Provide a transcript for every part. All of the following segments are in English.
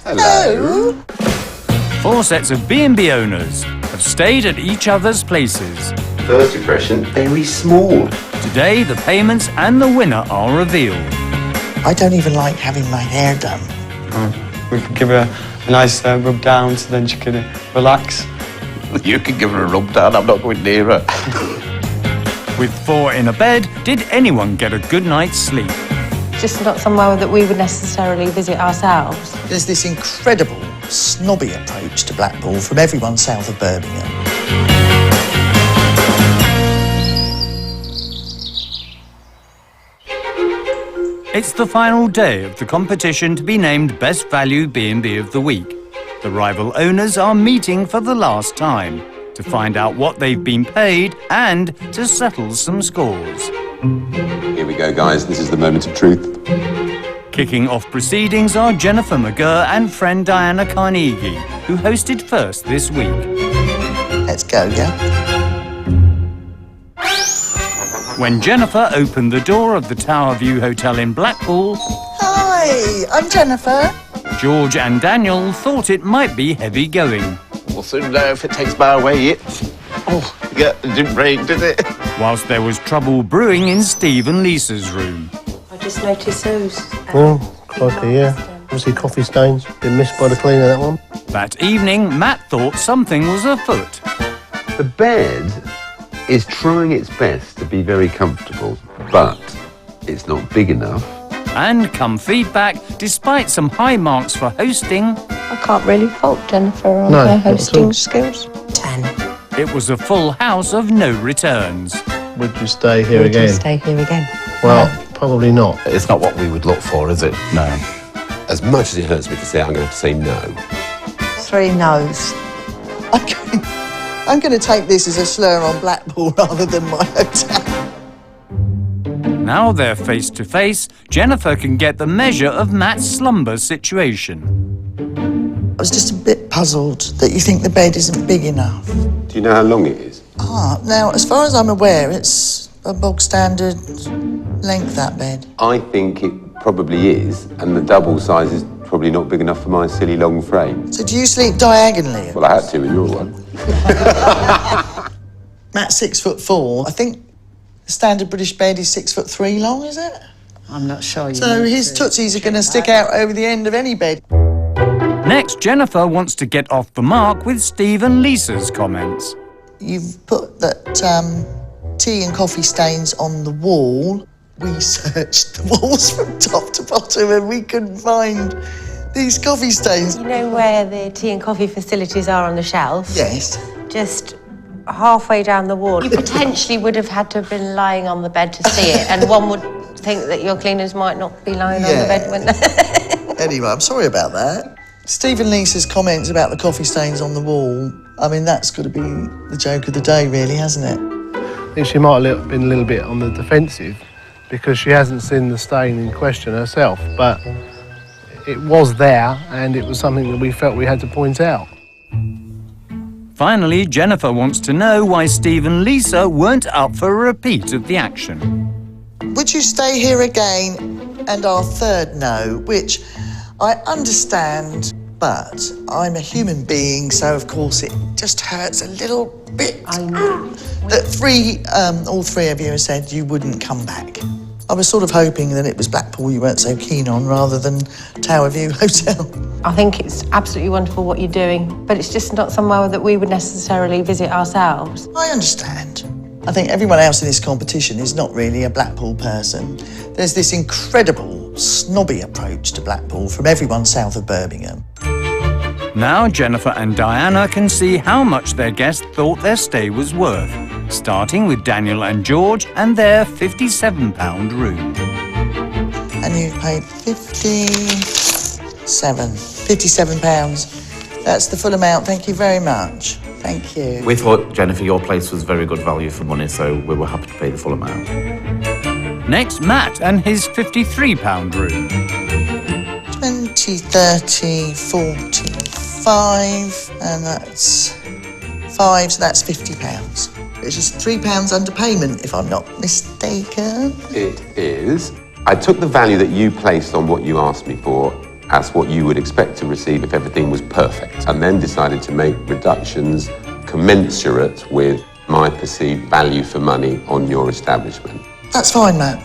Hello. Four sets of B&B owners have stayed at each other's places. First impression, very small. Today, the payments and the winner are revealed. I don't even like having my hair done. We could give her a nice rub down so then she can relax. You can give her a rub down, I'm not going near her. With four in a bed, did anyone get a good night's sleep? Just not somewhere that we would necessarily visit ourselves. There's this incredible snobby approach to Blackpool from everyone south of Birmingham. It's the final day of the competition to be named Best Value B&B of the Week. The rival owners are meeting for the last time to find out what they've been paid and to settle some scores. Here we go, guys. This is the moment of truth. Kicking off proceedings are Jennifer McGurr and friend Diana Carnegie, who hosted first this week. Let's go, yeah? When Jennifer opened the door of the Tower View Hotel in Blackpool, Hi, I'm Jennifer. George and Daniel thought it might be heavy going. We'll soon know if it takes my way. Oh, yeah, it didn't rain, did it? Whilst there was trouble brewing in Steve and Lisa's room. I just noticed those. Oh, crikey, yeah. Obviously coffee stains. Been missed by the cleaner, that one. That evening, Matt thought something was afoot. The bed is trying its best to be very comfortable, but it's not big enough. And come feedback, despite some high marks for hosting, I can't really fault Jennifer on No, her not at all. hosting skills. 10. it was a full house of no returns. Would you stay here Would you again? stay here again? Well, probably not. It's not what we would look for, is it? No. As much as it hurts me to say it, I'm going to have to say no. 3 no's. I'm going to take this as a slur on Blackpool rather than my hotel. Now they're face to face, Jennifer can get the measure of Matt's slumber situation. I was just a bit puzzled that you think the bed isn't big enough. Do you know how long it is? Now, as far as I'm aware, it's a bog standard length, that bed. I think it probably is, and the double size is probably not big enough for my silly long frame. So do you sleep diagonally? Well, I had to with your one. Matt's 6'4". I think the standard British bed is 6'3" long, is it? I'm not sure. So his tootsies are going to stick out over the end of any bed. Next, Jennifer wants to get off the mark with Steve and Lisa's comments. You've put that tea and coffee stains on the wall. We searched the walls from top to bottom and we couldn't find these coffee stains. You know where the tea and coffee facilities are on the shelf? Yes. Just halfway down the wall. You potentially would have had to have been lying on the bed to see it, and one would think that your cleaners might not be lying on the bed when... Anyway, I'm sorry about that. Steve and Lisa's comments about the coffee stains on the wall, I mean, that's got to be the joke of the day, really, hasn't it? I think she might have been a little bit on the defensive because she hasn't seen the stain in question herself, but it was there and it was something that we felt we had to point out. Finally, Jennifer wants to know why Steve and Lisa weren't up for a repeat of the action. Would you stay here again? And our third no, which I understand, but I'm a human being, so of course it just hurts a little bit. I know. That all three of you have said you wouldn't come back. I was sort of hoping that it was Blackpool you weren't so keen on rather than Tower View Hotel. I think it's absolutely wonderful what you're doing, but it's just not somewhere that we would necessarily visit ourselves. I understand. I think everyone else in this competition is not really a Blackpool person. There's this incredible snobby approach to Blackpool from everyone south of Birmingham. Now Jennifer and Diana can see how much their guest thought their stay was worth, starting with Daniel and George and their £57 room. And you paid £57. That's the full amount. Thank you very much. Thank you. We thought, Jennifer, your place was very good value for money, so we were happy to pay the full amount. Next, Matt and his £53 room. 20, 30, 45, and that's 5, so that's £50. It's just £3 underpayment, if I'm not mistaken. It is. I took the value that you placed on what you asked me for, as what you would expect to receive if everything was perfect, and then decided to make reductions commensurate with my perceived value for money on your establishment. That's fine, Matt.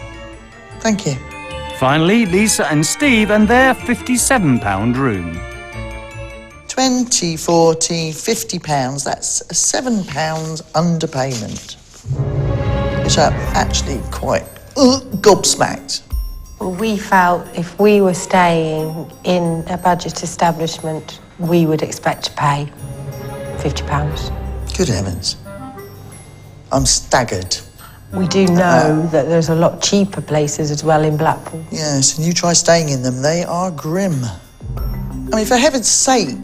Thank you. Finally, Lisa and Steve and their £57 room. 20, 40, £50, that's a £7 underpayment. Which I'm actually quite gobsmacked. We felt if we were staying in a budget establishment, we would expect to pay £50. Good heavens. I'm staggered. We do know that there's a lot cheaper places as well in Blackpool. Yes, and you try staying in them, they are grim. I mean, for heaven's sake,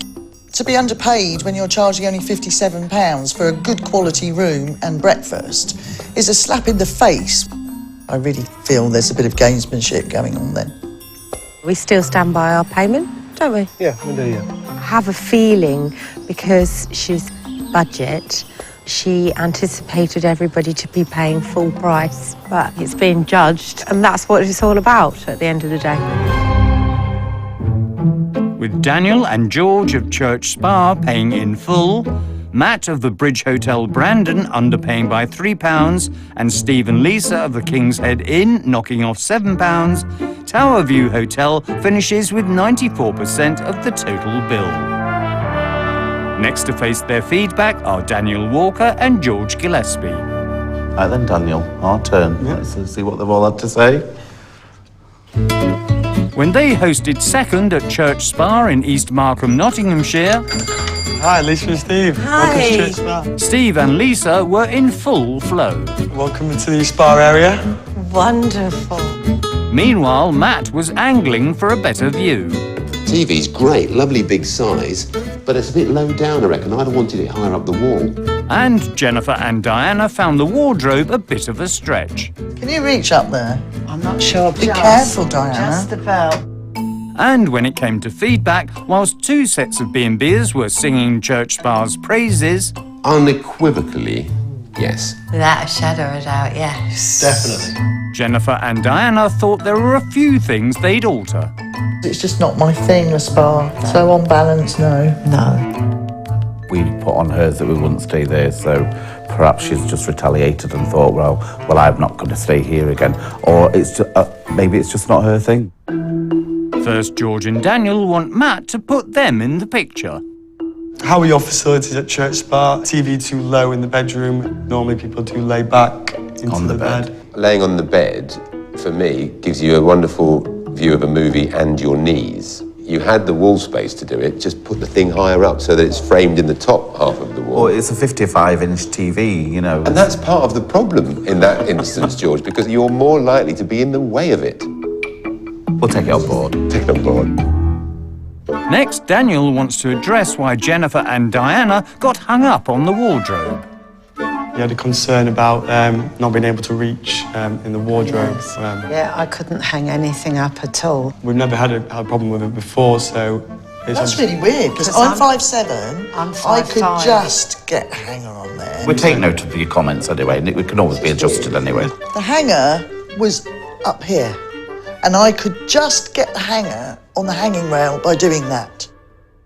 to be underpaid when you're charging only £57 for a good quality room and breakfast is a slap in the face. I really feel there's a bit of gamesmanship going on then. We still stand by our payment, don't we? Yeah, we do, yeah. I have a feeling because she's budget, she anticipated everybody to be paying full price, but it's being judged, and that's what it's all about at the end of the day. With Daniel and George of Church Spa paying in full, Matt of the Bridge Hotel Brandon underpaying by £3, and Steve and Lisa of the King's Head Inn knocking off £7, Tower View Hotel finishes with 94% of the total bill. Next to face their feedback are Daniel Walker and George Gillespie. Right then, Daniel, our turn. Let's see what they've all had to say. When they hosted second at Church Spa in East Markham, Nottinghamshire, Hi, Lisa and Steve. Hi. Welcome to Church Spa. Steve and Lisa were in full flow. Welcome to the spa area. Wonderful. Meanwhile, Matt was angling for a better view. TV's great, lovely big size, but it's a bit low down, I reckon. I'd have wanted it higher up the wall. And Jennifer and Diana found the wardrobe a bit of a stretch. Can you reach up there? I'm not sure. Be careful, Diana. Just about. And when it came to feedback, whilst two sets of B&Bers were singing Church Spa's praises, Unequivocally, yes. Without a shadow of a doubt, yes. Definitely. Jennifer and Diana thought there were a few things they'd alter. It's just not my thing, a spa. So on balance, no. No. We put on hers that we wouldn't stay there, so perhaps she's just retaliated and thought, well, I'm not going to stay here again. Or it's just, maybe it's just not her thing. First, George and Daniel want Matt to put them in the picture. How are your facilities at Church Spa? TV too low in the bedroom. Normally people do lay back into On the bed. Laying on the bed, for me, gives you a wonderful view of a movie and your knees. You had the wall space to do it, just put the thing higher up so that it's framed in the top half of the wall. Well, it's a 55-inch TV, you know. And that's part of the problem in that instance, George, because you're more likely to be in the way of it. We'll take it on board. Take it on board. Next, Daniel wants to address why Jennifer and Diana got hung up on the wardrobe. You had a concern about not being able to reach in the wardrobe. Yeah, I couldn't hang anything up at all. We've never had a problem with it before, so... That's really weird, because 'Cause I'm 5'7". I'm I could 5'5". just get a hanger on there. We'll take note of your comments anyway, and it can always be adjusted anyway. The hanger was up here, and I could just get the hanger on the hanging rail by doing that.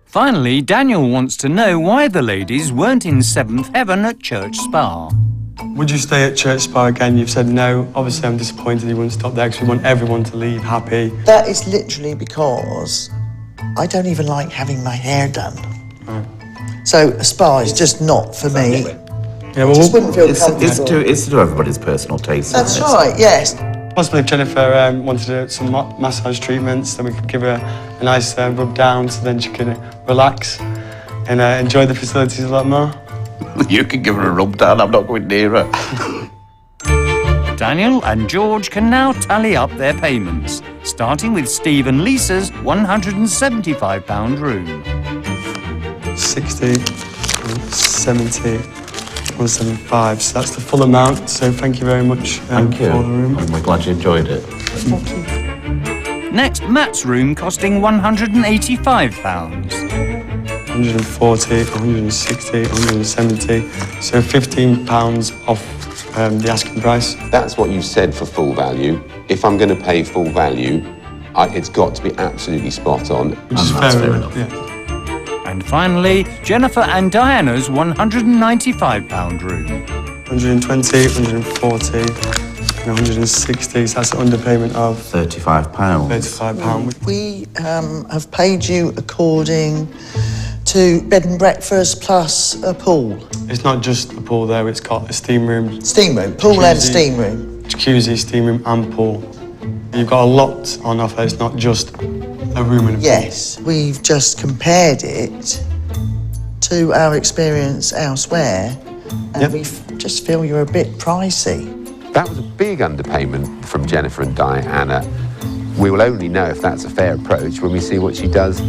Finally, Daniel wants to know why the ladies weren't in seventh heaven at Church Spa. Would you stay at Church Spa again? You've said no. Obviously, I'm disappointed you wouldn't stop there because we want everyone to leave happy. That is literally because I don't even like having my hair done. So a spa is just not for me. Yeah, well, Just wouldn't feel It's comfortable. to do everybody's personal taste. That's isn't it? right, yes. possibly if Jennifer wanted some massage treatments, then we could give her a nice rub down so then she can relax and enjoy the facilities a lot more. You can give her a rub down, I'm not going near her. Daniel and George can now tally up their payments, starting with Steve and Lisa's £175 room. 60, 70, 175. So that's the full amount. So thank you very much Thank you. for the room. And we're glad you enjoyed it. Next, Matt's room costing £185. 140, 160, 170. So £15 off the asking price. That's what you said for full value. If I'm going to pay full value, It's got to be absolutely spot on. Which is that's fair fair enough. enough. Yeah. And finally, Jennifer and Diana's £195 room. 120, 140, and 160. So that's an underpayment of £35. £35. We have paid you according to bed and breakfast plus a pool. It's not just a pool there, it's got a steam room, Steam room, pool and Jacuzzi. steam room. jacuzzi, steam room and pool. You've got a lot on offer, it's not just a room and a pool. Yes, we've just compared it to our experience elsewhere, and Yep. we just feel you're a bit pricey. That was a big underpayment from Jennifer and Diana. We will only know if that's a fair approach when we see what she does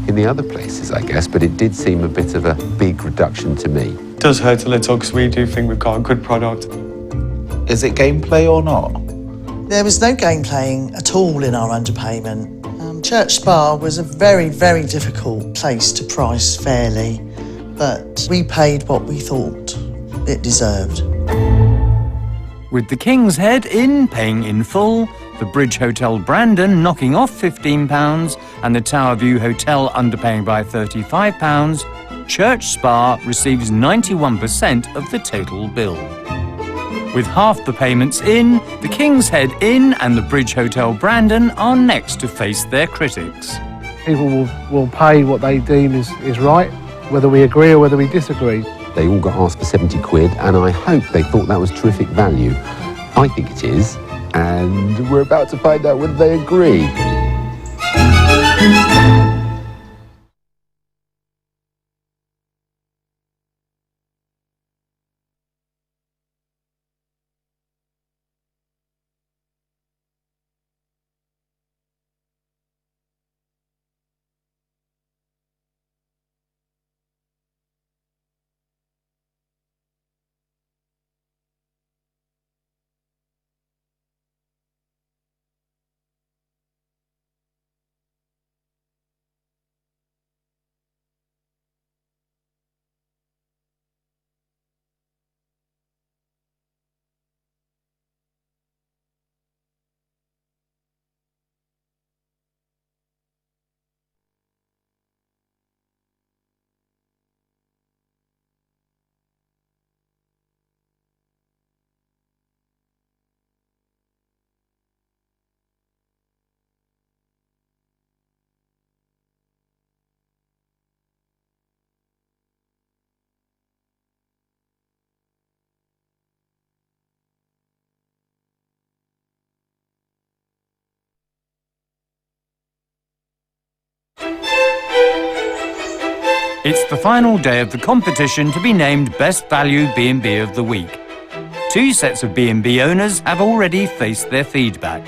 in the other places, I guess, but it did seem a bit of a big reduction to me. It does hurt a little because we do think we've got a good product. Is it gameplay or not? There was no game playing at all in our underpayment. Church Spa was a very, very difficult place to price fairly, but we paid what we thought it deserved. With the King's Head Inn paying in full, the Bridge Hotel Brandon knocking off £15 and the Tower View Hotel underpaying by £35, Church Spa receives 91% of the total bill. With half the payments in, the King's Head Inn and the Bridge Hotel Brandon are next to face their critics. People will pay what they deem is right, whether we agree or whether we disagree. They all got asked for 70 quid, and I hope they thought that was terrific value. I think it is, and we're about to find out whether they agree. It's the final day of the competition to be named Best Value B&B of the Week. 2 sets of B&B owners have already faced their feedback.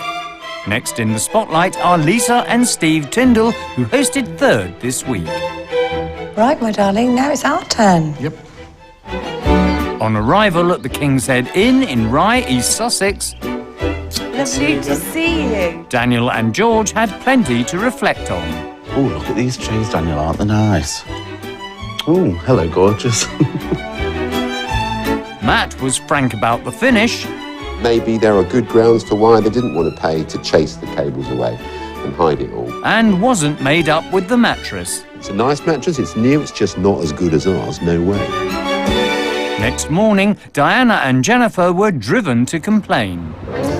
Next in the spotlight are Lisa and Steve Tyndall, who hosted third this week. Right, my darling, now it's our turn. Yep. On arrival at the King's Head Inn in Rye, East Sussex, Lovely to see you. Daniel and George had plenty to reflect on. Oh, look at these trees, Daniel, aren't they nice? Oh, hello, gorgeous. Matt was frank about the finish, Maybe there are good grounds for why they didn't want to pay to chase the cables away and hide it all. and wasn't made up with the mattress. It's a nice mattress, it's new, it's just not as good as ours, no way. Next morning, Diana and Jennifer were driven to complain.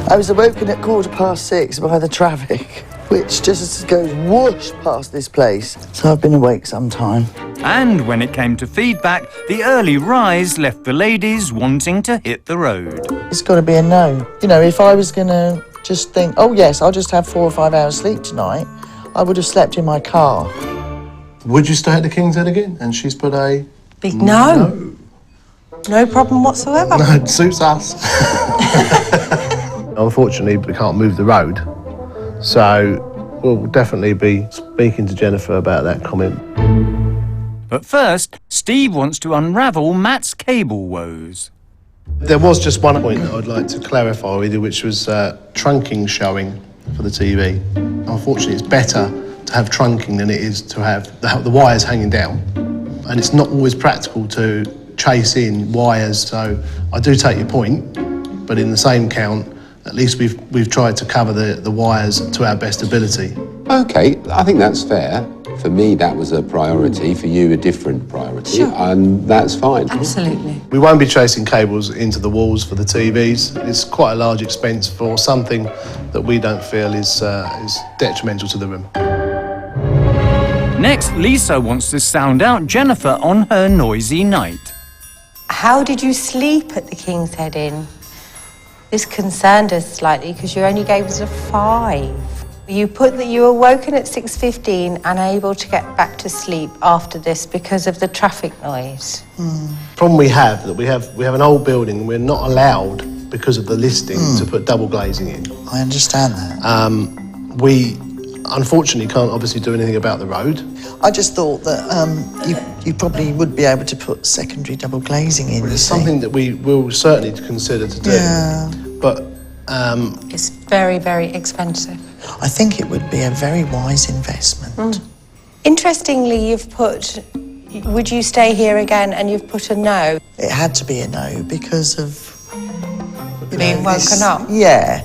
I was awoken at 6:15 by the traffic, which just goes whoosh past this place. So I've been awake some time. And when it came to feedback, the early rise left the ladies wanting to hit the road. It's got to be a no. You know, if I was going to just think, oh yes, I'll just have 4 or 5 hours sleep tonight, I would have slept in my car. Would you stay at the King's Head again? And she's put a... Big no. No problem whatsoever. No, it suits us. Unfortunately, we can't move the road. So we'll definitely be speaking to Jennifer about that comment. But first, Steve wants to unravel Matt's cable woes. There was just one point that I'd like to clarify with you, which was trunking showing for the TV. Unfortunately, it's better to have trunking than it is to have the wires hanging down. And it's not always practical to chase in wires, so I do take your point, but in the same count, at least we've tried to cover the wires to our best ability. Okay, I think that's fair. For me, that was a priority. For you, a different priority. Sure. And that's fine. Absolutely. We won't be chasing cables into the walls for the TVs. It's quite a large expense for something that we don't feel is detrimental to the room. Next, Lisa wants to sound out Jennifer on her noisy night. How did you sleep at the King's Head Inn? This concerned us slightly because you only gave us a 5. You put that you were woken at 6:15 and able to get back to sleep after this because of the traffic noise. Problem we have an old building and we're not allowed because of the listing to put double glazing in. I understand that. We unfortunately can't obviously do anything about the road. I just thought that you probably would be able to put secondary double glazing in. It's something that we will certainly consider to do. Yeah. But It's very, very expensive. I think it would be a very wise investment. Interestingly, you've put, would you stay here again, and you've put a no. It had to be a no because of Being woken up? Yeah.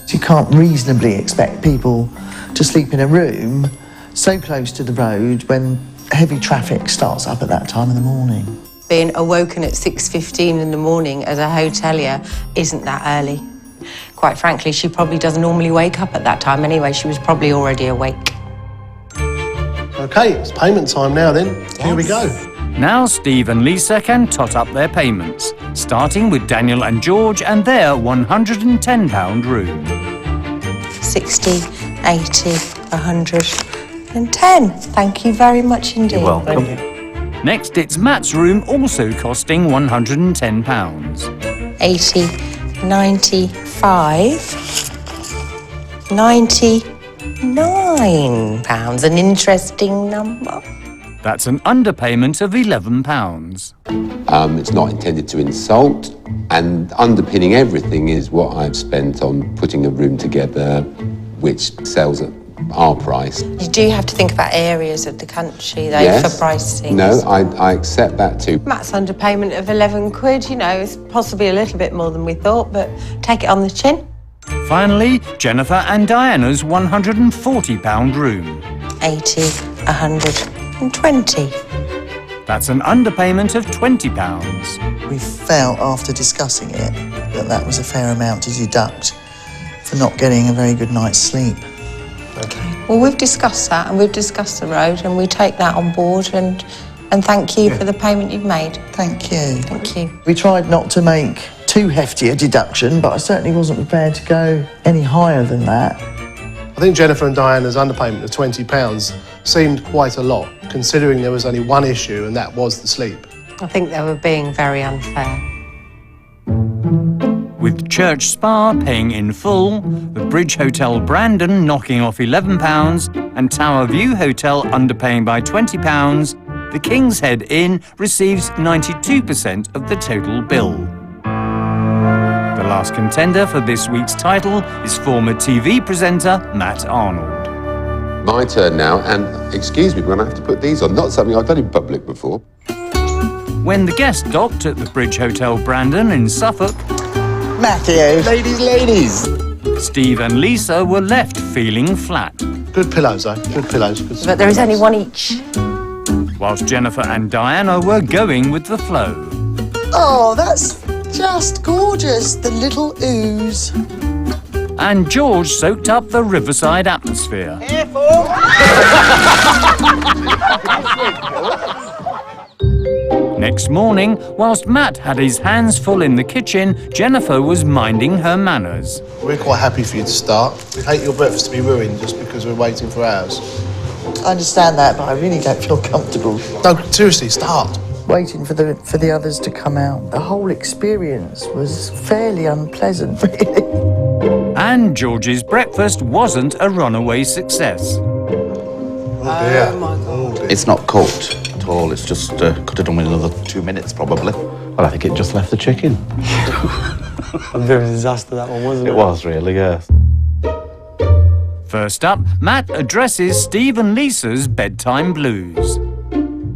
You can't reasonably expect people to sleep in a room so close to the road when heavy traffic starts up at that time in the morning. Being awoken at 6:15 in the morning as a hotelier isn't that early. Quite frankly, she probably doesn't normally wake up at that time anyway. She was probably already awake. okay, it's payment time now then. Here we go. Now Steve and Lisa can tot up their payments, starting with Daniel and George and their £110 room. 60, 80, 110. Thank you very much indeed. You're welcome. Next, it's Matt's room, also costing £110. 80, 95, £99. An interesting number. That's an underpayment of £11. It's not intended to insult, and underpinning everything is what I've spent on putting a room together, which sells at our price. You do have to think about areas of the country, though, Yes. for pricing. No, I accept that too. Matt's underpayment of 11 quid, you know, it's possibly a little bit more than we thought, but take it on the chin. Finally, Jennifer and Diana's £140 room. 80, 120. That's an underpayment of £20. We felt after discussing it that that was a fair amount to deduct for not getting a very good night's sleep. Well, we've discussed that, and we've discussed the road, and we take that on board, and thank you for the payment you've made. Thank you. Thank you. We tried not to make too hefty a deduction, but I certainly wasn't prepared to go any higher than that. I think Jennifer and Diana's underpayment of £20 seemed quite a lot, considering there was only one issue and that was the sleep. I think they were being very unfair. With Church Spa paying in full, the Bridge Hotel Brandon knocking off £11 and Tower View Hotel underpaying by £20, the King's Head Inn receives 92% of the total bill. The last contender for this week's title is former TV presenter Matt Arnold. My turn now, and excuse me, we're going to have to put these on. Not something I've done in public before. When the guest docked at the Bridge Hotel Brandon in Suffolk, Matthew. Ladies. Steve and Lisa were left feeling flat, Good pillows though, good pillows. Good But there is only one each. whilst Jennifer and Diana were going with the flow. Oh, that's just gorgeous, the little ooze. And George soaked up the riverside atmosphere. Next morning, whilst Matt had his hands full in the kitchen, Jennifer was minding her manners. We're quite happy for you to start. We'd hate your breakfast to be ruined just because we're waiting for ours. I understand that, but I really don't feel comfortable No, seriously, start. waiting for the others to come out. The whole experience was fairly unpleasant, really. And George's breakfast wasn't a runaway success. Oh dear. Oh dear. It's not cooked at all. It's just could have done with another 2 minutes, probably. Well, I think it just left the chicken. A bit of a disaster, that one, wasn't it? It was really, yes. First up, Matt addresses Steve and Lisa's bedtime blues.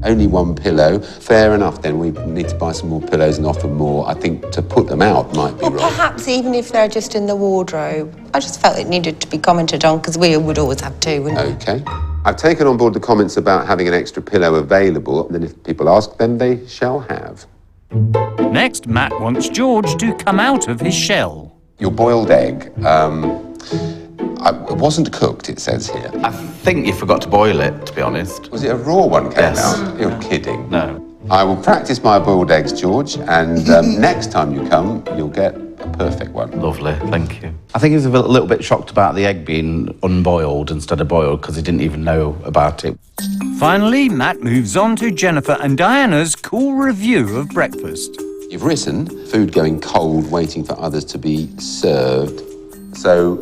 Only one pillow. Fair enough, then. We need to buy some more pillows and offer more. I think to put them out might be Or wrong. perhaps even if they're just in the wardrobe. I just felt it needed to be commented on because we would always have two, wouldn't we? OK. I've taken on board the comments about having an extra pillow available, and then if people ask, then they shall have. Next, Matt wants George to come out of his shell. Your boiled egg, it wasn't cooked, it says here. I think you forgot to boil it, to be honest. Was it a raw one came Yes. out? You're kidding. No. I will practice my boiled eggs, George, and next time you come, you'll get a perfect one. Lovely, thank you. I think he was a little bit shocked about the egg being unboiled instead of boiled because he didn't even know about it. Finally, Matt moves on to Jennifer and Diana's cool review of breakfast. You've written, food going cold, waiting for others to be served. So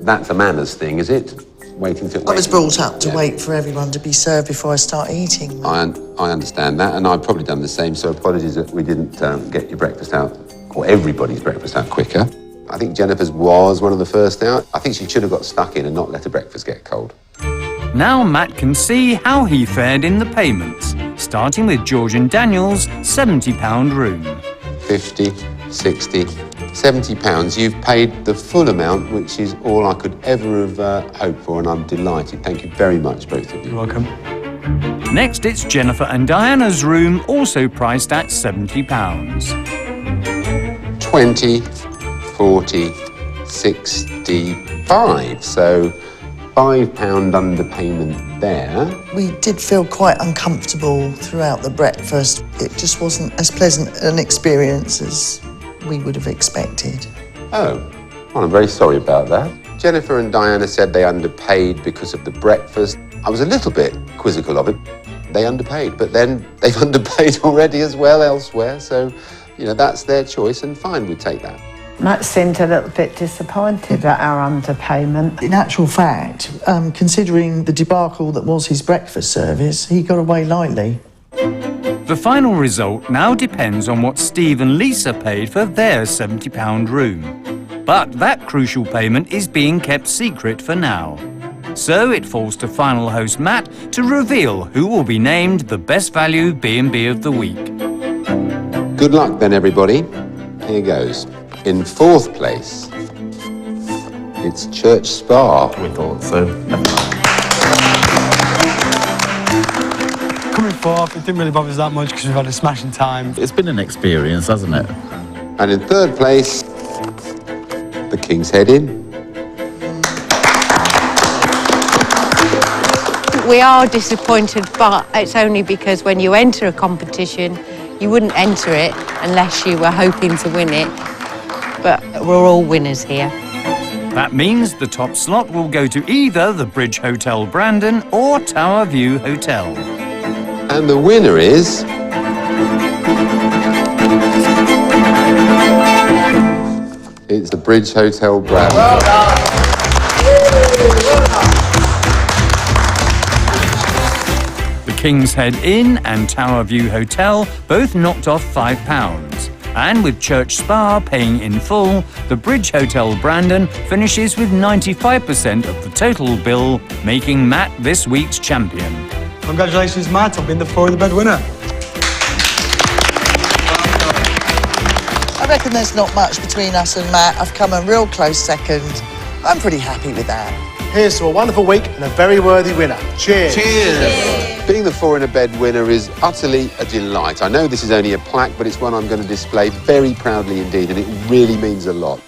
that's a manners thing, is it? Waiting to... I was brought up to wait for everyone to be served before I start eating. I understand that, and I've probably done the same, so apologies that we didn't get your breakfast out, or everybody's breakfast out quicker. I think Jennifer's was one of the first out. I think she should have got stuck in and not let her breakfast get cold. Now Matt can see how he fared in the payments, starting with George and Daniel's £70 room. 50, 60, 70 pounds. You've paid the full amount, which is all I could ever have hoped for, and I'm delighted. Thank you very much, both of you. You're welcome. Next, it's Jennifer and Diana's room, also priced at £70. 20, 40, 65. So £5 underpayment there. We did feel quite uncomfortable throughout the breakfast. It just wasn't as pleasant an experience as we would have expected. Oh, well, I'm very sorry about that. Jennifer and Diana said they underpaid because of the breakfast. I was a little bit quizzical of it. They underpaid, but then they've underpaid already as well elsewhere. So, you know, that's their choice, and fine, we take that. Matt seemed a little bit disappointed at our underpayment. In actual fact, considering the debacle that was his breakfast service, he got away lightly. The final result now depends on what Steve and Lisa paid for their £70 room. But that crucial payment is being kept secret for now. So it falls to final host Matt to reveal who will be named the best value B&B of the week. Good luck then, everybody. Here goes. In fourth place, it's Church Spa. We thought so. Coming fourth, it didn't really bother us that much because we've had a smashing time. It's been an experience, hasn't it? And in third place, the King's Head Inn. We are disappointed, but it's only because when you enter a competition, you wouldn't enter it unless you were hoping to win it. But we're all winners here. That means the top slot will go to either the Bridge Hotel Brandon or Tower View Hotel. And the winner is... It's the Bridge Hotel Brandon. Well done. The King's Head Inn and Tower View Hotel both knocked off £5. And with Church Spa paying in full, the Bridge Hotel Brandon finishes with 95% of the total bill, making Matt this week's champion. Congratulations, Matt, on being the four in the bed winner. I reckon there's not much between us and Matt. I've come a real close second. I'm pretty happy with that. Here's to a wonderful week and a very worthy winner. Cheers. Cheers. Being the four in a bed winner is utterly a delight. I know this is only a plaque, but it's one I'm going to display very proudly indeed, and it really means a lot.